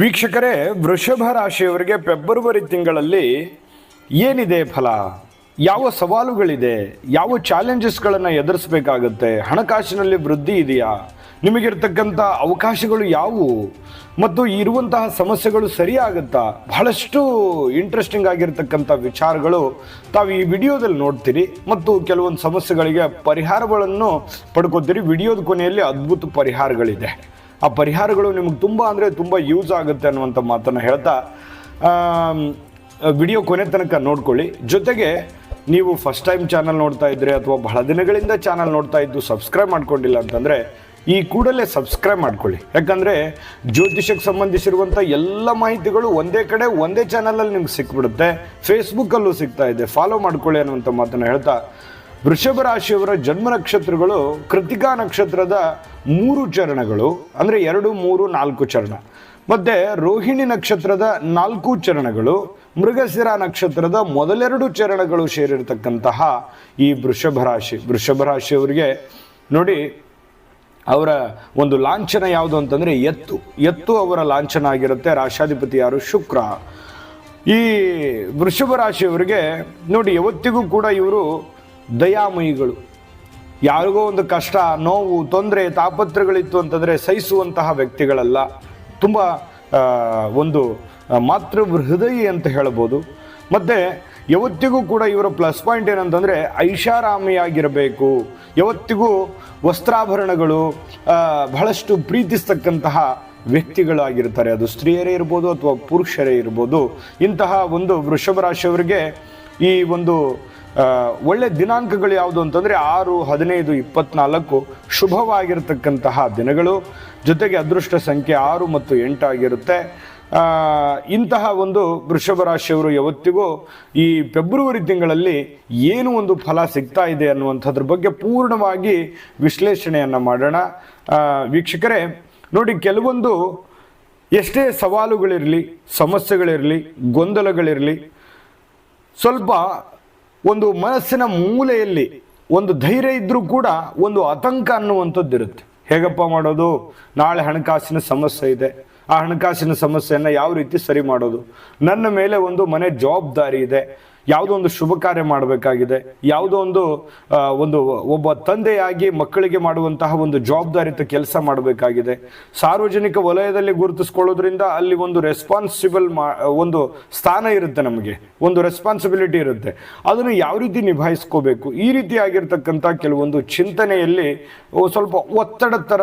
ವೀಕ್ಷಕರೇ, ವೃಷಭ ರಾಶಿಯವರಿಗೆ ಫೆಬ್ರವರಿ ತಿಂಗಳಲ್ಲಿ ಏನಿದೆ ಫಲ, ಯಾವ ಸವಾಲುಗಳಿದೆ, ಯಾವ ಚಾಲೆಂಜಸ್ಗಳನ್ನು ಎದುರಿಸಬೇಕಾಗುತ್ತೆ, ಹಣಕಾಸಿನಲ್ಲಿ ವೃದ್ಧಿ ಇದೆಯಾ, ನಿಮಗಿರ್ತಕ್ಕಂಥ ಅವಕಾಶಗಳು ಯಾವುವು ಮತ್ತು ಇರುವಂತಹ ಸಮಸ್ಯೆಗಳು ಸರಿಯಾಗುತ್ತಾ, ಬಹಳಷ್ಟು ಇಂಟ್ರೆಸ್ಟಿಂಗ್ ಆಗಿರ್ತಕ್ಕಂಥ ವಿಚಾರಗಳು ತಾವು ಈ ವಿಡಿಯೋದಲ್ಲಿ ನೋಡ್ತೀರಿ ಮತ್ತು ಕೆಲವೊಂದು ಸಮಸ್ಯೆಗಳಿಗೆ ಪರಿಹಾರಗಳನ್ನು ಪಡ್ಕೋತೀರಿ. ವಿಡಿಯೋದ ಕೊನೆಯಲ್ಲಿ ಅದ್ಭುತ ಪರಿಹಾರಗಳಿದೆ. ಆ ಪರಿಹಾರಗಳು ನಿಮಗೆ ತುಂಬ ಯೂಸ್ ಆಗುತ್ತೆ ಅನ್ನುವಂಥ ಮಾತನ್ನು ಹೇಳ್ತಾ ವಿಡಿಯೋ ಕೊನೆ ತನಕ ನೋಡ್ಕೊಳ್ಳಿ. ಜೊತೆಗೆ ನೀವು ಫಸ್ಟ್ ಟೈಮ್ ಚಾನಲ್ ನೋಡ್ತಾ ಇದ್ದರೆ ಅಥವಾ ಬಹಳ ದಿನಗಳಿಂದ ಚಾನಲ್ ನೋಡ್ತಾ ಇದ್ದು ಸಬ್ಸ್ಕ್ರೈಬ್ ಮಾಡ್ಕೊಂಡಿಲ್ಲ ಅಂತಂದರೆ ಈ ಕೂಡಲೇ ಸಬ್ಸ್ಕ್ರೈಬ್ ಮಾಡ್ಕೊಳ್ಳಿ. ಯಾಕಂದರೆ ಜ್ಯೋತಿಷಕ್ಕೆ ಸಂಬಂಧಿಸಿರುವಂಥ ಎಲ್ಲ ಮಾಹಿತಿಗಳು ಒಂದೇ ಕಡೆ ಒಂದೇ ಚಾನಲಲ್ಲಿ ನಿಮ್ಗೆ ಸಿಕ್ಬಿಡುತ್ತೆ. ಫೇಸ್ಬುಕ್ಕಲ್ಲೂ ಸಿಗ್ತಾ ಇದೆ, ಫಾಲೋ ಮಾಡ್ಕೊಳ್ಳಿ ಅನ್ನುವಂಥ ಮಾತನ್ನು ಹೇಳ್ತಾ, ವೃಷಭ ರಾಶಿಯವರ ಜನ್ಮ ನಕ್ಷತ್ರಗಳು ಕೃತಿಕಾ ನಕ್ಷತ್ರದ 3 ಚರಣಗಳು, ಅಂದರೆ 2, 3, 4 ಚರಣ, ಮತ್ತು ರೋಹಿಣಿ ನಕ್ಷತ್ರದ 4 ಚರಣಗಳು, ಮೃಗಶಿರ ನಕ್ಷತ್ರದ ಮೊದಲೆರಡು ಚರಣಗಳು ಸೇರಿರ್ತಕ್ಕಂತಹ ಈ ವೃಷಭ ರಾಶಿಯವರಿಗೆ ನೋಡಿ, ಅವರ ಒಂದು ಲಾಂಛನ ಯಾವುದು ಅಂತಂದರೆ ಎತ್ತು ಅವರ ಲಾಂಛನ ಆಗಿರುತ್ತೆ. ರಾಶಾಧಿಪತಿ ಯಾರು? ಶುಕ್ರ. ಈ ವೃಷಭ ರಾಶಿಯವರಿಗೆ ನೋಡಿ, ಯಾವತ್ತಿಗೂ ಕೂಡ ಇವರು ದಯಾಮಯಿಗಳು. ಯಾರಿಗೋ ಒಂದು ಕಷ್ಟ, ನೋವು, ತೊಂದರೆ, ತಾಪತ್ರಗಳಿತ್ತು ಅಂತಂದರೆ ಸಹಿಸುವಂತಹ ವ್ಯಕ್ತಿಗಳಲ್ಲ. ತುಂಬ ಒಂದು ಮಾತೃ ಹೃದಯಿ ಅಂತ ಹೇಳ್ಬೋದು. ಮತ್ತು ಯಾವತ್ತಿಗೂ ಕೂಡ ಇವರ ಪ್ಲಸ್ ಪಾಯಿಂಟ್ ಏನಂತಂದರೆ ಐಷಾರಾಮಿಯಾಗಿರಬೇಕು. ಯಾವತ್ತಿಗೂ ವಸ್ತ್ರಾಭರಣಗಳು ಬಹಳಷ್ಟು ಪ್ರೀತಿಸ್ತಕ್ಕಂತಹ ವ್ಯಕ್ತಿಗಳಾಗಿರ್ತಾರೆ. ಅದು ಸ್ತ್ರೀಯರೇ ಇರ್ಬೋದು ಅಥವಾ ಪುರುಷರೇ ಇರ್ಬೋದು. ಇಂತಹ ಒಂದು ವೃಷಭ ರಾಶಿಯವರಿಗೆ ಈ ಒಂದು ಒಳ್ಳೆ ದಿನಾಂಕಗಳು ಯಾವುದು ಅಂತಂದರೆ 6, 15, 24 ಶುಭವಾಗಿರ್ತಕ್ಕಂತಹ ದಿನಗಳು. ಜೊತೆಗೆ ಅದೃಷ್ಟ ಸಂಖ್ಯೆ 6 ಮತ್ತು 8 ಆಗಿರುತ್ತೆ. ಇಂತಹ ಒಂದು ವೃಷಭ ರಾಶಿಯವರು ಯಾವತ್ತಿಗೂ ಈ ಫೆಬ್ರವರಿ ತಿಂಗಳಲ್ಲಿ ಏನು ಒಂದು ಫಲ ಸಿಗ್ತಾ ಇದೆ ಅನ್ನುವಂಥದ್ರ ಬಗ್ಗೆ ಪೂರ್ಣವಾಗಿ ವಿಶ್ಲೇಷಣೆಯನ್ನು ಮಾಡೋಣ. ವೀಕ್ಷಕರೇ ನೋಡಿ, ಕೆಲವೊಂದು ಎಷ್ಟೇ ಸವಾಲುಗಳಿರಲಿ, ಸಮಸ್ಯೆಗಳಿರಲಿ, ಗೊಂದಲಗಳಿರಲಿ, ಸ್ವಲ್ಪ ಒಂದು ಮನಸ್ಸಿನ ಮೂಲೆಯಲ್ಲಿ ಒಂದು ಧೈರ್ಯ ಇದ್ದರೂ ಕೂಡ ಒಂದು ಆತಂಕ ಅನ್ನುವಂಥದ್ದು ಇರುತ್ತೆ. ಹೇಗಪ್ಪ ಮಾಡೋದು? ನಾಳೆ ಹಣಕಾಸಿನ ಸಮಸ್ಯೆ ಇದೆ, ಆ ಹಣಕಾಸಿನ ಸಮಸ್ಯೆಯನ್ನು ಯಾವ ರೀತಿ ಸರಿ ಮಾಡೋದು? ನನ್ನ ಮೇಲೆ ಒಂದು ಮನೆ ಜವಾಬ್ದಾರಿ ಇದೆ, ಯಾವುದೋ ಒಂದು ಶುಭ ಕಾರ್ಯ ಮಾಡಬೇಕಾಗಿದೆ, ಯಾವುದೋ ಒಂದು ಒಬ್ಬ ತಂದೆಯಾಗಿ ಮಕ್ಕಳಿಗೆ ಮಾಡುವಂತಹ ಒಂದು ಜವಾಬ್ದಾರಿತ ಕೆಲಸ ಮಾಡಬೇಕಾಗಿದೆ. ಸಾರ್ವಜನಿಕ ವಲಯದಲ್ಲಿ ಗುರುತಿಸ್ಕೊಳ್ಳೋದ್ರಿಂದ ಅಲ್ಲಿ ಒಂದು ರೆಸ್ಪಾನ್ಸಿಬಲ್ ಒಂದು ಸ್ಥಾನ ಇರುತ್ತೆ, ನಮಗೆ ಒಂದು ರೆಸ್ಪಾನ್ಸಿಬಿಲಿಟಿ ಇರುತ್ತೆ. ಅದನ್ನು ಯಾವ ರೀತಿ ನಿಭಾಯಿಸ್ಕೋಬೇಕು, ಈ ರೀತಿಯಾಗಿರ್ತಕ್ಕಂಥ ಕೆಲವೊಂದು ಚಿಂತನೆಯಲ್ಲಿ ಸ್ವಲ್ಪ ಒತ್ತಡ ಥರ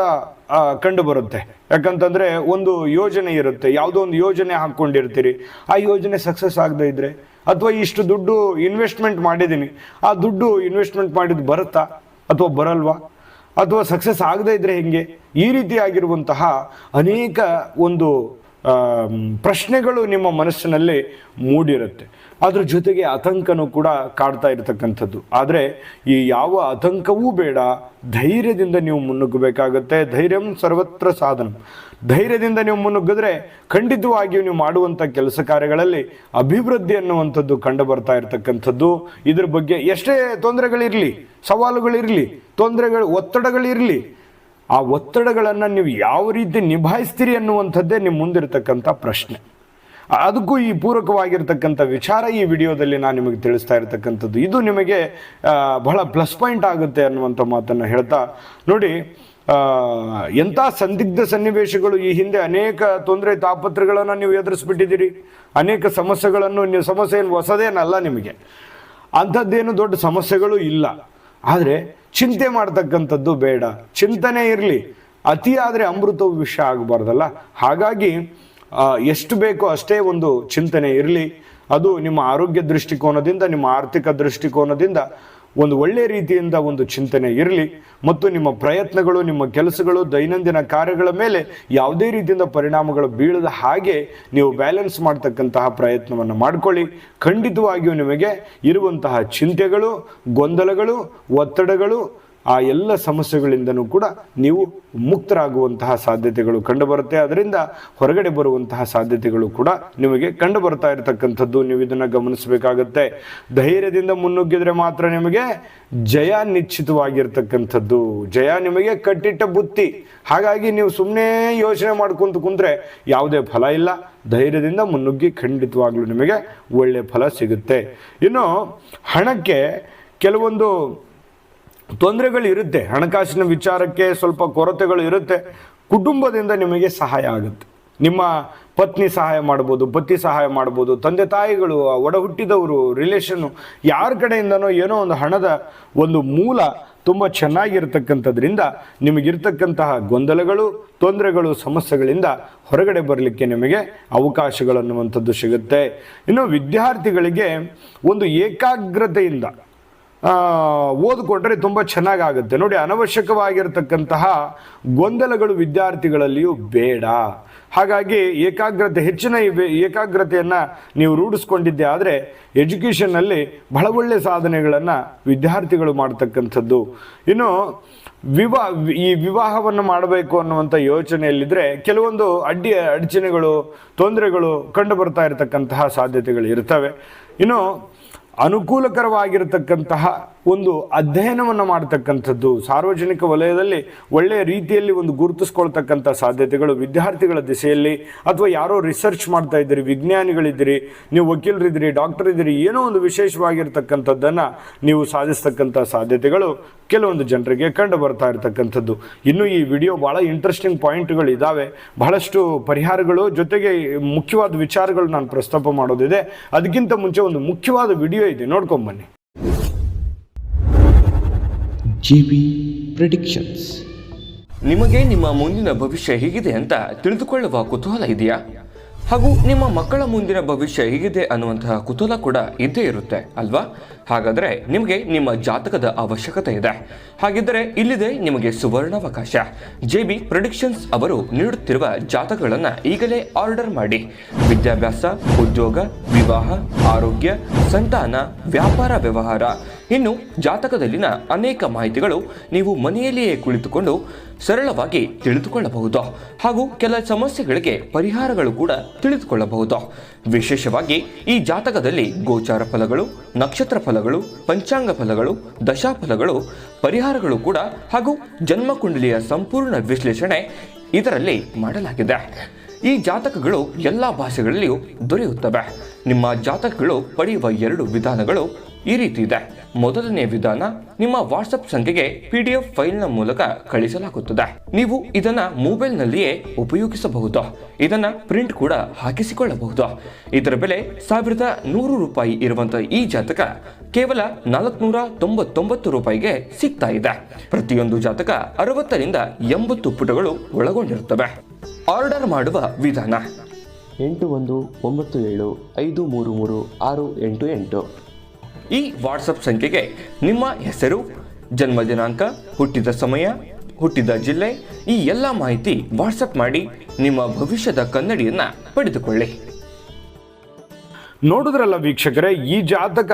ಕಂಡು ಬರುತ್ತೆ. ಯಾಕಂತಂದರೆ ಒಂದು ಯೋಜನೆ ಇರುತ್ತೆ, ಯಾವುದೋ ಒಂದು ಯೋಜನೆ ಹಾಕ್ಕೊಂಡಿರ್ತೀರಿ, ಆ ಯೋಜನೆ ಸಕ್ಸಸ್ ಆಗದೇ ಇದ್ದರೆ, ಅಥವಾ ಇಷ್ಟು ದುಡ್ಡು ಇನ್ವೆಸ್ಟ್ಮೆಂಟ್ ಮಾಡಿದ್ದೀನಿ, ಆ ದುಡ್ಡು ಇನ್ವೆಸ್ಟ್ಮೆಂಟ್ ಮಾಡಿದ್ದು ಬರುತ್ತಾ ಅಥವಾ ಬರಲ್ವಾ, ಅಥವಾ ಸಕ್ಸಸ್ ಆಗದೇ ಇದ್ದರೆ ಹೆಂಗೆ, ಈ ರೀತಿಯಾಗಿರುವಂತಹ ಅನೇಕ ಒಂದು ಪ್ರಶ್ನೆಗಳು ನಿಮ್ಮ ಮನಸ್ಸಿನಲ್ಲಿ ಮೂಡಿರುತ್ತೆ. ಅದ್ರ ಜೊತೆಗೆ ಆತಂಕನೂ ಕೂಡ ಕಾಡ್ತಾ ಇರತಕ್ಕಂಥದ್ದು. ಆದರೆ ಈ ಯಾವ ಆತಂಕವೂ ಬೇಡ, ಧೈರ್ಯದಿಂದ ನೀವು ಮುನ್ನುಗ್ಗಬೇಕಾಗತ್ತೆ. ಧೈರ್ಯಂ ಸರ್ವತ್ರ ಸಾಧನ. ಧೈರ್ಯದಿಂದ ನೀವು ಮುನ್ನುಗ್ಗಿದ್ರೆ ಖಂಡಿತವಾಗಿಯೂ ನೀವು ಮಾಡುವಂಥ ಕೆಲಸ ಕಾರ್ಯಗಳಲ್ಲಿ ಅಭಿವೃದ್ಧಿ ಅನ್ನುವಂಥದ್ದು ಕಂಡು ಬರ್ತಾ ಇರತಕ್ಕಂಥದ್ದು. ಇದ್ರ ಬಗ್ಗೆ ಎಷ್ಟೇ ತೊಂದರೆಗಳಿರಲಿ, ಸವಾಲುಗಳಿರಲಿ, ಒತ್ತಡಗಳಿರಲಿ, ಆ ಒತ್ತಡಗಳನ್ನು ನೀವು ಯಾವ ರೀತಿ ನಿಭಾಯಿಸ್ತೀರಿ ಅನ್ನುವಂಥದ್ದೇ ನಿಮ್ಮ ಮುಂದಿರತಕ್ಕಂಥ ಪ್ರಶ್ನೆ. ಅದಕ್ಕೂ ಈ ಪೂರಕವಾಗಿರ್ತಕ್ಕಂಥ ವಿಚಾರ ಈ ವಿಡಿಯೋದಲ್ಲಿ ನಾನು ನಿಮಗೆ ತಿಳಿಸ್ತಾ ಇರತಕ್ಕಂಥದ್ದು. ಇದು ನಿಮಗೆ ಬಹಳ ಪ್ಲಸ್ ಪಾಯಿಂಟ್ ಆಗುತ್ತೆ ಅನ್ನುವಂಥ ಮಾತನ್ನು ಹೇಳ್ತಾ ನೋಡಿ, ಎಂಥ ಸಂದಿಗ್ಧ ಸನ್ನಿವೇಶಗಳು ಈ ಹಿಂದೆ ಅನೇಕ ತೊಂದರೆ ತಾಪತ್ರಗಳನ್ನು ನೀವು ಎದುರಿಸ್ಬಿಟ್ಟಿದ್ದೀರಿ. ಅನೇಕ ಸಮಸ್ಯೆಗಳನ್ನು, ಸಮಸ್ಯೆ ಏನು ಹೊಸದೇನಲ್ಲ ನಿಮಗೆ, ಅಂಥದ್ದೇನು ದೊಡ್ಡ ಸಮಸ್ಯೆಗಳು ಇಲ್ಲ. ಆದರೆ ಚಿಂತೆ ಮಾಡ್ತಕ್ಕಂಥದ್ದು ಬೇಡ. ಚಿಂತನೆ ಇರಲಿ, ಅತಿಯಾದರೆ ಅಮೃತವು ವಿಷ ಆಗಬಾರ್ದಲ್ಲ. ಹಾಗಾಗಿ ಎಷ್ಟು ಬೇಕೋ ಅಷ್ಟೇ ಒಂದು ಚಿಂತನೆ ಇರಲಿ. ಅದು ನಿಮ್ಮ ಆರೋಗ್ಯ ದೃಷ್ಟಿಕೋನದಿಂದ, ನಿಮ್ಮ ಆರ್ಥಿಕ ದೃಷ್ಟಿಕೋನದಿಂದ ಒಂದು ಒಳ್ಳೆಯ ರೀತಿಯಿಂದ ಒಂದು ಚಿಂತನೆ ಇರಲಿ. ಮತ್ತು ನಿಮ್ಮ ಪ್ರಯತ್ನಗಳು, ನಿಮ್ಮ ಕೆಲಸಗಳು, ದೈನಂದಿನ ಕಾರ್ಯಗಳ ಮೇಲೆ ಯಾವುದೇ ರೀತಿಯಿಂದ ಪರಿಣಾಮಗಳು ಬೀಳದ ಹಾಗೆ ನೀವು ಬ್ಯಾಲೆನ್ಸ್ ಮಾಡ್ತಕ್ಕಂತಹ ಪ್ರಯತ್ನವನ್ನು ಮಾಡಿಕೊಳ್ಳಿ. ಖಂಡಿತವಾಗಿಯೂ ನಿಮಗೆ ಇರುವಂತಹ ಚಿಂತೆಗಳು, ಗೊಂದಲಗಳು, ಒತ್ತಡಗಳು ಆ ಎಲ್ಲ ಸಮಸ್ಯೆಗಳಿಂದನೂ ಕೂಡ ನೀವು ಮುಕ್ತರಾಗುವಂತಹ ಸಾಧ್ಯತೆಗಳು ಕಂಡುಬರುತ್ತೆ. ಅದರಿಂದ ಹೊರಗಡೆ ಬರುವಂತಹ ಸಾಧ್ಯತೆಗಳು ಕೂಡ ನಿಮಗೆ ಕಂಡು ಬರ್ತಾ ಇರತಕ್ಕಂಥದ್ದು. ನೀವು ಇದನ್ನು ಗಮನಿಸಬೇಕಾಗತ್ತೆ. ಧೈರ್ಯದಿಂದ ಮುನ್ನುಗ್ಗಿದ್ರೆ ಮಾತ್ರ ನಿಮಗೆ ಜಯ ನಿಶ್ಚಿತವಾಗಿರ್ತಕ್ಕಂಥದ್ದು. ಜಯ ನಿಮಗೆ ಕಟ್ಟಿಟ್ಟ ಬುತ್ತಿ. ಹಾಗಾಗಿ ನೀವು ಸುಮ್ಮನೆ ಯೋಚನೆ ಮಾಡ್ಕೊಂತ ಕುಂತ್ರೆ ಯಾವುದೇ ಫಲ ಇಲ್ಲ. ಧೈರ್ಯದಿಂದ ಮುನ್ನುಗ್ಗಿ ಖಂಡಿತವಾಗ್ಲೂ ನಿಮಗೆ ಒಳ್ಳೆ ಫಲ ಸಿಗುತ್ತೆ. ಇನ್ನು ಹಣಕ್ಕೆ ಕೆಲವೊಂದು ತೊಂದರೆಗಳು ಇರುತ್ತೆ. ಹಣಕಾಸಿನ ವಿಚಾರಕ್ಕೆ ಸ್ವಲ್ಪ ಕೊರತೆಗಳು ಇರುತ್ತೆ. ಕುಟುಂಬದಿಂದ ನಿಮಗೆ ಸಹಾಯ ಆಗುತ್ತೆ. ನಿಮ್ಮ ಪತ್ನಿ ಸಹಾಯ ಮಾಡ್ಬೋದು, ಪತಿ ಸಹಾಯ ಮಾಡ್ಬೋದು, ತಂದೆ ತಾಯಿಗಳು, ಒಡ ಹುಟ್ಟಿದವರು, ರಿಲೇಷನ್ನು, ಯಾರ ಕಡೆಯಿಂದನೋ ಏನೋ ಒಂದು ಹಣದ ಒಂದು ಮೂಲ ತುಂಬ ಚೆನ್ನಾಗಿರ್ತಕ್ಕಂಥದ್ರಿಂದ ನಿಮಗಿರ್ತಕ್ಕಂತಹ ಗೊಂದಲಗಳು, ತೊಂದರೆಗಳು, ಸಮಸ್ಯೆಗಳಿಂದ ಹೊರಗಡೆ ಬರಲಿಕ್ಕೆ ನಿಮಗೆ ಅವಕಾಶಗಳನ್ನುವಂಥದ್ದು ಸಿಗುತ್ತೆ. ಇನ್ನು ವಿದ್ಯಾರ್ಥಿಗಳಿಗೆ ಒಂದು ಏಕಾಗ್ರತೆಯಿಂದ ಓದಿಕೊಂಡ್ರೆ ತುಂಬ ಚೆನ್ನಾಗಾಗುತ್ತೆ. ನೋಡಿ, ಅನವಶ್ಯಕವಾಗಿರ್ತಕ್ಕಂತಹ ಗೊಂದಲಗಳು ವಿದ್ಯಾರ್ಥಿಗಳಲ್ಲಿಯೂ ಬೇಡ. ಹಾಗಾಗಿ ಹೆಚ್ಚಿನ ಏಕಾಗ್ರತೆಯನ್ನು ನೀವು ರೂಢಿಸ್ಕೊಂಡಿದ್ದೆ ಆದರೆ ಎಜುಕೇಷನ್ನಲ್ಲಿ ಬಹಳ ಒಳ್ಳೆಯ ಸಾಧನೆಗಳನ್ನು ವಿದ್ಯಾರ್ಥಿಗಳು ಮಾಡ್ತಕ್ಕಂಥದ್ದು. ಇನ್ನು ಈ ವಿವಾಹವನ್ನು ಮಾಡಬೇಕು ಅನ್ನುವಂಥ ಯೋಚನೆಯಲ್ಲಿದ್ದರೆ ಕೆಲವೊಂದು ಅಡಚಣೆಗಳು, ತೊಂದರೆಗಳು ಕಂಡು ಬರ್ತಾ ಇರತಕ್ಕಂತಹ ಸಾಧ್ಯತೆಗಳು ಇರ್ತವೆ. ಇನ್ನು ಅನುಕೂಲಕರವಾಗಿರತಕ್ಕಂತಹ ಒಂದು ಅಧ್ಯಯನವನ್ನು ಮಾಡ್ತಕ್ಕಂಥದ್ದು, ಸಾರ್ವಜನಿಕ ವಲಯದಲ್ಲಿ ಒಳ್ಳೆಯ ರೀತಿಯಲ್ಲಿ ಒಂದು ಗುರುತಿಸ್ಕೊಳ್ತಕ್ಕಂಥ ಸಾಧ್ಯತೆಗಳು ವಿದ್ಯಾರ್ಥಿಗಳ ದಿಸೆಯಲ್ಲಿ, ಅಥವಾ ಯಾರೋ ರಿಸರ್ಚ್ ಮಾಡ್ತಾ ಇದ್ದೀರಿ, ವಿಜ್ಞಾನಿಗಳಿದ್ದೀರಿ, ನೀವು ವಕೀಲರಿದ್ದೀರಿ, ಡಾಕ್ಟರ್ ಇದ್ದೀರಿ, ಏನೋ ಒಂದು ವಿಶೇಷವಾಗಿರ್ತಕ್ಕಂಥದ್ದನ್ನು ನೀವು ಸಾಧಿಸ್ತಕ್ಕಂಥ ಸಾಧ್ಯತೆಗಳು ಕೆಲವೊಂದು ಜನರಿಗೆ ಕಂಡು ಬರ್ತಾ ಇರತಕ್ಕಂಥದ್ದು. ಇನ್ನು ಈ ವಿಡಿಯೋ ಭಾಳ ಇಂಟ್ರೆಸ್ಟಿಂಗ್ ಪಾಯಿಂಟ್ಗಳು ಇದ್ದಾವೆ. ಬಹಳಷ್ಟು ಪರಿಹಾರಗಳು ಜೊತೆಗೆ ಮುಖ್ಯವಾದ ವಿಚಾರಗಳು ನಾನು ಪ್ರಸ್ತಾಪ ಮಾಡೋದಿದೆ. ಅದಕ್ಕಿಂತ ಮುಂಚೆ ಒಂದು ಮುಖ್ಯವಾದ ವಿಡಿಯೋ ಇದೆ, ನೋಡ್ಕೊಂಬನ್ನಿ. GB predictions. ನಿಮಗೆ ನಿಮ್ಮ ಮುಂದಿನ ಭವಿಷ್ಯ ಹೇಗಿದೆ ಅಂತ ತಿಳಿದುಕೊಳ್ಳುವ ಕುತೂಹಲ ಇದೆಯಾ? ಹಾಗೂ ನಿಮ್ಮ ಮಕ್ಕಳ ಮುಂದಿನ ಭವಿಷ್ಯ ಹೇಗಿದೆ ಅನ್ನುವಂತಹ ಕುತೂಹಲ ಕೂಡ ಇದ್ದೇ ಇರುತ್ತೆ ಅಲ್ವಾ? ಹಾಗಾದರೆ ನಿಮಗೆ ನಿಮ್ಮ ಜಾತಕದ ಅವಶ್ಯಕತೆ ಇದೆ. ಹಾಗಿದ್ದರೆ ಇಲ್ಲಿದೆ ನಿಮಗೆ ಸುವರ್ಣಾವಕಾಶ. JB ಪ್ರೆಡಿಕ್ಷನ್ಸ್ ಅವರು ನೀಡುತ್ತಿರುವ ಜಾತಕಗಳನ್ನು ಈಗಲೇ ಆರ್ಡರ್ ಮಾಡಿ. ವಿದ್ಯಾಭ್ಯಾಸ, ಉದ್ಯೋಗ, ವಿವಾಹ, ಆರೋಗ್ಯ, ಸಂತಾನ, ವ್ಯಾಪಾರ ವ್ಯವಹಾರ, ಇನ್ನು ಜಾತಕದಲ್ಲಿನ ಅನೇಕ ಮಾಹಿತಿಗಳು ನೀವು ಮನೆಯಲ್ಲಿಯೇ ಕುಳಿತುಕೊಂಡು ಸರಳವಾಗಿ ತಿಳಿದುಕೊಳ್ಳಬಹುದು. ಹಾಗೂ ಕೆಲ ಸಮಸ್ಯೆಗಳಿಗೆ ಪರಿಹಾರಗಳು ಕೂಡ ತಿಳಿದುಕೊಳ್ಳಬಹುದು. ವಿಶೇಷವಾಗಿ ಈ ಜಾತಕದಲ್ಲಿ ಗೋಚಾರ ಫಲಗಳು, ನಕ್ಷತ್ರ ಫಲಗಳು, ಪಂಚಾಂಗ ಫಲಗಳು, ದಶಾಫಲಗಳು, ಪರಿಹಾರಗಳು ಕೂಡ ಹಾಗೂ ಜನ್ಮಕುಂಡಲಿಯ ಸಂಪೂರ್ಣ ವಿಶ್ಲೇಷಣೆ ಇದರಲ್ಲಿ ಮಾಡಲಾಗಿದೆ. ಈ ಜಾತಕಗಳು ಎಲ್ಲ ಭಾಷೆಗಳಲ್ಲಿಯೂ ದೊರೆಯುತ್ತವೆ. ನಿಮ್ಮ ಜಾತಕಗಳು ಪಡೆಯುವ 2 ವಿಧಾನಗಳು ಈ ರೀತಿ ಇದೆ. ಮೊದಲನೇ ವಿಧಾನ, ನಿಮ್ಮ ವಾಟ್ಸಪ್ ಸಂಖ್ಯೆಗೆ PDF ಫೈಲ್ನ ಮೂಲಕ ಕಳಿಸಲಾಗುತ್ತದೆ. ನೀವು ಇದನ್ನ ಮೊಬೈಲ್ನಲ್ಲಿಯೇ ಉಪಯೋಗಿಸಬಹುದು. ಇದನ್ನ ಪ್ರಿಂಟ್ ಕೂಡ ಹಾಕಿಸಿಕೊಳ್ಳಬಹುದು. ಇದರ ಬೆಲೆ 1100 ರೂಪಾಯಿ ಇರುವಂತಹ ಈ ಜಾತಕ ಕೇವಲ 499 ರೂಪಾಯಿಗೆ ಸಿಗ್ತಾ ಇದೆ. ಪ್ರತಿಯೊಂದು ಜಾತಕ 60 ರಿಂದ 80 ಪುಟಗಳು ಒಳಗೊಂಡಿರುತ್ತವೆ. ಆರ್ಡರ್ ಮಾಡುವ ವಿಧಾನ: 8197533688. ಈ ವಾಟ್ಸಪ್ ಸಂಖ್ಯೆಗೆ ನಿಮ್ಮ ಹೆಸರು, ಜನ್ಮ ದಿನಾಂಕ, ಹುಟ್ಟಿದ ಸಮಯ, ಹುಟ್ಟಿದ ಜಿಲ್ಲೆ, ಈ ಎಲ್ಲ ಮಾಹಿತಿ ವಾಟ್ಸಪ್ ಮಾಡಿ ನಿಮ್ಮ ಭವಿಷ್ಯದ ಕನ್ನಡಿಯನ್ನ ಪಡೆದುಕೊಳ್ಳಿ. ನೋಡಿದ್ರಲ್ಲ ವೀಕ್ಷಕರೇ, ಈ ಜಾತಕ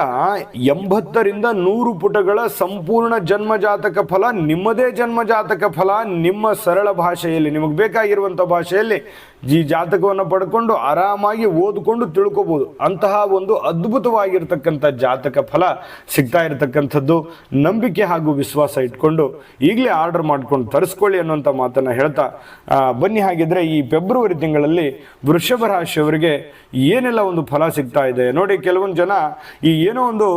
80 ರಿಂದ 100 ಪುಟಗಳ ಸಂಪೂರ್ಣ ಜನ್ಮ ಜಾತಕ ಫಲ, ನಿಮ್ಮದೇ ಜನ್ಮ ಜಾತಕ ಫಲ, ನಿಮ್ಮ ಸರಳ ಭಾಷೆಯಲ್ಲಿ, ನಿಮಗೆ ಬೇಕಾಗಿರುವಂಥ ಭಾಷೆಯಲ್ಲಿ ಈ ಜಾತಕವನ್ನು ಪಡ್ಕೊಂಡು ಆರಾಮಾಗಿ ಓದ್ಕೊಂಡು ತಿಳ್ಕೊಬೋದು. ಅಂತಹ ಒಂದು ಅದ್ಭುತವಾಗಿರ್ತಕ್ಕಂಥ ಜಾತಕ ಫಲ ಸಿಗ್ತಾ ಇರತಕ್ಕಂಥದ್ದು. ನಂಬಿಕೆ ಹಾಗೂ ವಿಶ್ವಾಸ ಇಟ್ಕೊಂಡು ಈಗಲೇ ಆರ್ಡರ್ ಮಾಡ್ಕೊಂಡು ತರಿಸ್ಕೊಳ್ಳಿ ಅನ್ನುವಂಥ ಮಾತನ್ನು ಹೇಳ್ತಾ ಬನ್ನಿ. ಹಾಗಿದ್ರೆ ಈ ಫೆಬ್ರವರಿ ತಿಂಗಳಲ್ಲಿ ವೃಷಭ ರಾಶಿಯವರಿಗೆ ಏನೆಲ್ಲ ಒಂದು ಫಲ ಸಿಗ್ತಾ ಇದೆ ನೋಡಿ. ಕೆಲವೊಂದು ಜನ ಈ ಏನೋ ಒಂದು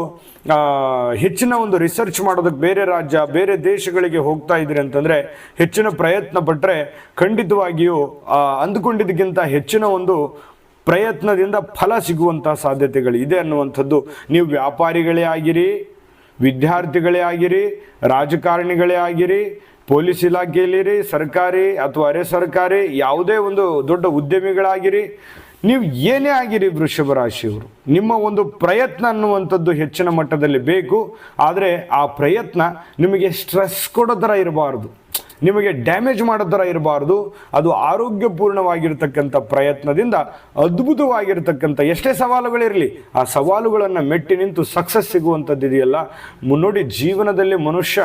ಹೆಚ್ಚಿನ ಒಂದು ರಿಸರ್ಚ್ ಮಾಡೋದಕ್ಕೆ ಬೇರೆ ರಾಜ್ಯ, ಬೇರೆ ದೇಶಗಳಿಗೆ ಹೋಗ್ತಾ ಇದ್ರಿ ಅಂತಂದ್ರೆ ಹೆಚ್ಚಿನ ಪ್ರಯತ್ನ ಪಟ್ಟರೆ ಖಂಡಿತವಾಗಿಯೂ ಅಂದುಕೊಂಡಿದ್ದಕ್ಕಿಂತ ಹೆಚ್ಚಿನ ಒಂದು ಪ್ರಯತ್ನದಿಂದ ಫಲ ಸಿಗುವಂತಹ ಸಾಧ್ಯತೆಗಳು ಇದೆ ಅನ್ನುವಂಥದ್ದು. ನೀವು ವ್ಯಾಪಾರಿಗಳೇ ಆಗಿರಿ, ವಿದ್ಯಾರ್ಥಿಗಳೇ ಆಗಿರಿ, ರಾಜಕಾರಣಿಗಳೇ ಆಗಿರಿ, ಪೊಲೀಸ್ ಇಲಾಖೆಯಲ್ಲಿರಿ, ಸರ್ಕಾರಿ ಅಥವಾ ಅರೆ ಸರ್ಕಾರಿ ಯಾವುದೇ ಒಂದು ದೊಡ್ಡ ಉದ್ಯಮಿಗಳಾಗಿರಿ, ನೀವು ಏನೇ ಆಗಿರಿ ವೃಷಭ ರಾಶಿಯವರು, ನಿಮ್ಮ ಒಂದು ಪ್ರಯತ್ನ ಅನ್ನುವಂಥದ್ದು ಹೆಚ್ಚಿನ ಮಟ್ಟದಲ್ಲಿ ಬೇಕು. ಆದರೆ ಆ ಪ್ರಯತ್ನ ನಿಮಗೆ ಸ್ಟ್ರೆಸ್ ಕೊಡೋ ಥರ ಇರಬಾರ್ದು. ನಿಮಗೆ ಡ್ಯಾಮೇಜ್ ಮಾಡೋ ಥರ ಇರಬಾರ್ದು. ಅದು ಆರೋಗ್ಯಪೂರ್ಣವಾಗಿರ್ತಕ್ಕಂಥ ಪ್ರಯತ್ನದಿಂದ ಅದ್ಭುತವಾಗಿರ್ತಕ್ಕಂಥ ಎಷ್ಟೇ ಸವಾಲುಗಳಿರಲಿ ಆ ಸವಾಲುಗಳನ್ನು ಮೆಟ್ಟಿ ನಿಂತು ಸಕ್ಸಸ್ ಸಿಗುವಂಥದ್ದು ಇದೆಯಲ್ಲ, ನೋಡಿ ಜೀವನದಲ್ಲಿ ಮನುಷ್ಯ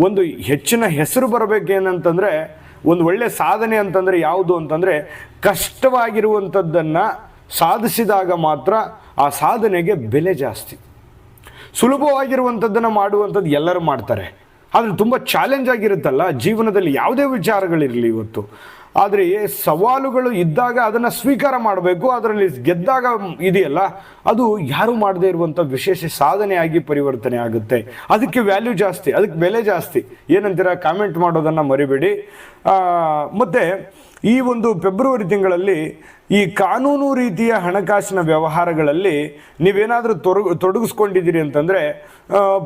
ಒಂದು ಹೆಚ್ಚಿನ ಹೆಸರು ಬರಬೇಕೇನಂತಂದರೆ, ಒಂದು ಒಳ್ಳೆ ಸಾಧನೆ ಅಂತಂದರೆ ಯಾವುದು ಅಂತಂದರೆ, ಕಷ್ಟವಾಗಿರುವಂಥದ್ದನ್ನು ಸಾಧಿಸಿದಾಗ ಮಾತ್ರ ಆ ಸಾಧನೆಗೆ ಬೆಲೆ ಜಾಸ್ತಿ. ಸುಲಭವಾಗಿರುವಂಥದ್ದನ್ನು ಮಾಡುವಂಥದ್ದು ಎಲ್ಲರೂ ಮಾಡ್ತಾರೆ, ಆದರೆ ತುಂಬ ಚಾಲೆಂಜ್ ಆಗಿರುತ್ತಲ್ಲ ಜೀವನದಲ್ಲಿ ಯಾವುದೇ ವಿಚಾರಗಳಿರಲಿ ಇವತ್ತು. ಆದರೆ ಸವಾಲುಗಳು ಇದ್ದಾಗ ಅದನ್ನು ಸ್ವೀಕಾರ ಮಾಡಬೇಕು, ಅದರಲ್ಲಿ ಗೆದ್ದಾಗ ಇದೆಯಲ್ಲ ಅದು ಯಾರೂ ಮಾಡದೇ ಇರುವಂಥ ವಿಶೇಷ ಸಾಧನೆಯಾಗಿ ಪರಿವರ್ತನೆ ಆಗುತ್ತೆ. ಅದಕ್ಕೆ ವ್ಯಾಲ್ಯೂ ಜಾಸ್ತಿ, ಅದಕ್ಕೆ ಬೆಲೆ ಜಾಸ್ತಿ. ಏನಂತೀರ? ಕಾಮೆಂಟ್ ಮಾಡೋದನ್ನು ಮರಿಬೇಡಿ. ಮತ್ತು ಈ ಒಂದು ಫೆಬ್ರವರಿ ತಿಂಗಳಲ್ಲಿ ಈ ಕಾನೂನು ರೀತಿಯ ಹಣಕಾಸಿನ ವ್ಯವಹಾರಗಳಲ್ಲಿ ನೀವೇನಾದರೂ ತೊಡಗಿಸ್ಕೊಂಡಿದ್ದೀರಿ ಅಂತಂದರೆ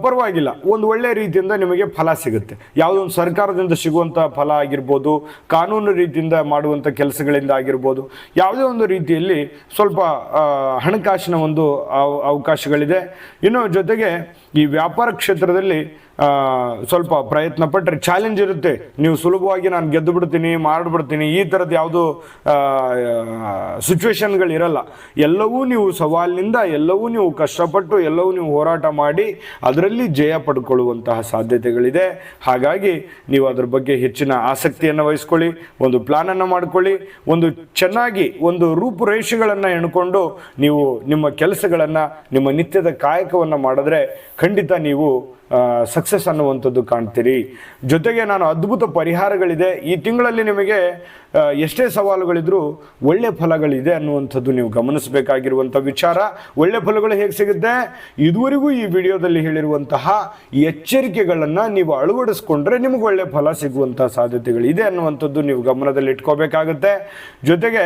ಪರವಾಗಿಲ್ಲ, ಒಂದು ಒಳ್ಳೆಯ ರೀತಿಯಿಂದ ನಿಮಗೆ ಫಲ ಸಿಗುತ್ತೆ. ಯಾವುದೋ ಒಂದು ಸರ್ಕಾರದಿಂದ ಸಿಗುವಂಥ ಫಲ ಆಗಿರ್ಬೋದು, ಕಾನೂನು ರೀತಿಯಿಂದ ಮಾಡುವಂಥ ಕೆಲಸಗಳಿಂದ ಆಗಿರ್ಬೋದು, ಯಾವುದೇ ಒಂದು ರೀತಿಯಲ್ಲಿ ಸ್ವಲ್ಪ ಹಣಕಾಸಿನ ಒಂದು ಅವಕಾಶಗಳಿದೆ. ಇನ್ನು ಜೊತೆಗೆ ಈ ವ್ಯಾಪಾರ ಕ್ಷೇತ್ರದಲ್ಲಿ ಸ್ವಲ್ಪ ಪ್ರಯತ್ನ ಪಟ್ಟರೆ ಚಾಲೆಂಜ್ ಇರುತ್ತೆ. ನೀವು ಸುಲಭವಾಗಿ ನಾನು ಗೆದ್ದು ಬಿಡ್ತೀನಿ, ಮಾಡಿಬಿಡ್ತೀನಿ, ಈ ಥರದ್ದು ಯಾವುದು ಸಿಚುವೇಶನ್ಗಳಿರಲ್ಲ. ಎಲ್ಲವೂ ನೀವು ಸವಾಲಿನಿಂದ, ಎಲ್ಲವೂ ನೀವು ಕಷ್ಟಪಟ್ಟು, ಎಲ್ಲವೂ ನೀವು ಹೋರಾಟ ಮಾಡಿ ಅದರಲ್ಲಿ ಜಯ ಪಡ್ಕೊಳ್ಳುವಂತಹ ಸಾಧ್ಯತೆಗಳಿದೆ. ಹಾಗಾಗಿ ನೀವು ಅದ್ರ ಬಗ್ಗೆ ಹೆಚ್ಚಿನ ಆಸಕ್ತಿಯನ್ನು ವಹಿಸ್ಕೊಳ್ಳಿ, ಒಂದು ಪ್ಲಾನನ್ನು ಮಾಡ್ಕೊಳ್ಳಿ, ಒಂದು ಚೆನ್ನಾಗಿ ಒಂದು ರೂಪುರೇಷೆಗಳನ್ನು ಎಣ್ಕೊಂಡು ನೀವು ನಿಮ್ಮ ಕೆಲಸಗಳನ್ನು, ನಿಮ್ಮ ನಿತ್ಯದ ಕಾಯಕವನ್ನು ಮಾಡಿದ್ರೆ ಖಂಡಿತ ನೀವು ಸಕ್ಸಸ್ ಅನ್ನುವಂಥದ್ದು ಕಾಣ್ತೀರಿ. ಜೊತೆಗೆ ನಾನು ಅದ್ಭುತ ಪರಿಹಾರಗಳಿದೆ ಈ ತಿಂಗಳಲ್ಲಿ. ನಿಮಗೆ ಎಷ್ಟೇ ಸವಾಲುಗಳಿದ್ರೂ ಒಳ್ಳೆ ಫಲಗಳಿದೆ ಅನ್ನುವಂಥದ್ದು ನೀವು ಗಮನಿಸಬೇಕಾಗಿರುವಂಥ ವಿಚಾರ. ಒಳ್ಳೆ ಫಲಗಳು ಹೇಗೆ ಸಿಗುತ್ತೆ? ಇದುವರೆಗೂ ಈ ವಿಡಿಯೋದಲ್ಲಿ ಹೇಳಿರುವಂತಹ ಎಚ್ಚರಿಕೆಗಳನ್ನು ನೀವು ಅಳವಡಿಸ್ಕೊಂಡ್ರೆ ನಿಮಗೆ ಒಳ್ಳೆ ಫಲ ಸಿಗುವಂಥ ಸಾಧ್ಯತೆಗಳಿದೆ ಅನ್ನುವಂಥದ್ದು ನೀವು ಗಮನದಲ್ಲಿ ಇಟ್ಕೋಬೇಕಾಗುತ್ತೆ. ಜೊತೆಗೆ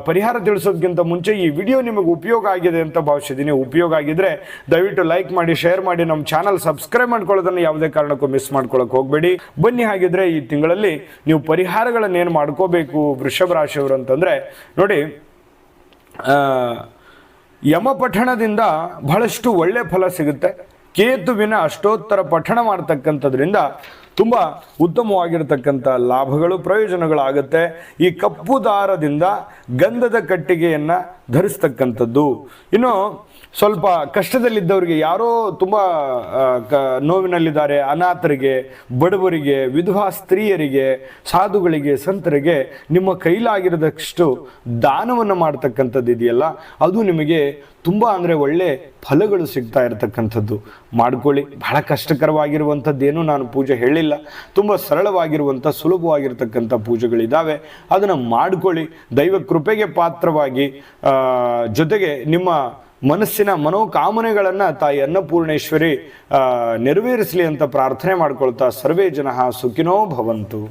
ಪರಿಹಾರ ತಿಳಿಸೋದಕ್ಕಿಂತ ಮುಂಚೆ ಈ ವಿಡಿಯೋ ನಿಮಗೆ ಉಪಯೋಗ ಆಗಿದೆ ಅಂತ ಭಾವಿಸಿದ್ದೀನಿ. ಉಪಯೋಗ ಆಗಿದ್ರೆ ದಯವಿಟ್ಟು ಲೈಕ್ ಮಾಡಿ, ಶೇರ್ ಮಾಡಿ, ನಮ್ಮ ಚಾನಲ್ ಸಬ್ಸ್ಕ್ರೈಬ್ ಮಾಡ್ಕೊಳ್ಳೋದನ್ನು ಯಾವುದೇ ಕಾರಣಕ್ಕೂ ಮಿಸ್ ಮಾಡ್ಕೊಳ್ಳೋಕೆ ಹೋಗಬೇಡಿ. ಬನ್ನಿ, ಹಾಗಿದ್ರೆ ಈ ತಿಂಗಳಲ್ಲಿ ನೀವು ಪರಿಹಾರಗಳನ್ನೇನು ಮಾಡ್ಕೋಬೇಕು ವೃಷಭ ರಾಶಿಯವರು ಅಂತಂದರೆ, ನೋಡಿ ಯಮಪಠಣದಿಂದ ಬಹಳಷ್ಟು ಒಳ್ಳೆ ಫಲ ಸಿಗುತ್ತೆ. ಕೇತುವಿನ ಅಷ್ಟೋತ್ತರ ಪಠಣ ಮಾಡ್ತಕ್ಕಂಥದ್ರಿಂದ ತುಂಬ ಉತ್ತಮವಾಗಿರತಕ್ಕಂಥ ಲಾಭಗಳು, ಪ್ರಯೋಜನಗಳಾಗುತ್ತೆ. ಈ ಕಪ್ಪು ದಾರದಿಂದ ಗಂಧದ ಕಟ್ಟಿಗೆಯನ್ನು ಧರಿಸ್ತಕ್ಕಂಥದ್ದು. ಇನ್ನು ಸ್ವಲ್ಪ ಕಷ್ಟದಲ್ಲಿದ್ದವರಿಗೆ, ಯಾರೋ ತುಂಬ ನೋವಿನಲ್ಲಿದ್ದಾರೆ, ಅನಾಥರಿಗೆ, ಬಡವರಿಗೆ, ವಿಧವಾ ಸ್ತ್ರೀಯರಿಗೆ, ಸಾಧುಗಳಿಗೆ, ಸಂತರಿಗೆ ನಿಮ್ಮ ಕೈಲಾಗಿರೋದಷ್ಟು ದಾನವನ್ನು ಮಾಡ್ತಕ್ಕಂಥದ್ದು ಇದೆಯಲ್ಲ, ಅದು ನಿಮಗೆ ತುಂಬ ಅಂದರೆ ಒಳ್ಳೆ ಫಲಗಳು ಸಿಗ್ತಾ ಇರತಕ್ಕಂಥದ್ದು. ಮಾಡ್ಕೊಳ್ಳಿ. ಬಹಳ ಕಷ್ಟಕರವಾಗಿರುವಂಥದ್ದೇನು ನಾನು ಪೂಜೆ ಹೇಳಿಲ್ಲ, ತುಂಬ ಸರಳವಾಗಿರುವಂಥ ಸುಲಭವಾಗಿರ್ತಕ್ಕಂಥ ಪೂಜೆಗಳಿದ್ದಾವೆ, ಅದನ್ನು ಮಾಡ್ಕೊಳ್ಳಿ. ದೈವ ಕೃಪೆಗೆ ಪಾತ್ರವಾಗಿ ಜೊತೆಗೆ ನಿಮ್ಮ ಮನಸ್ಸಿನ ಮನೋಕಾಮನೆಗಳನ್ನು ತಾಯಿ ಅನ್ನಪೂರ್ಣೇಶ್ವರಿ ನೆರವೇರಿಸಲಿ ಅಂತ ಪ್ರಾರ್ಥನೆ ಮಾಡ್ಕೊಳ್ತಾ ಸರ್ವೇ ಜನಃ ಸುಖಿನೋ ಭವಂತು.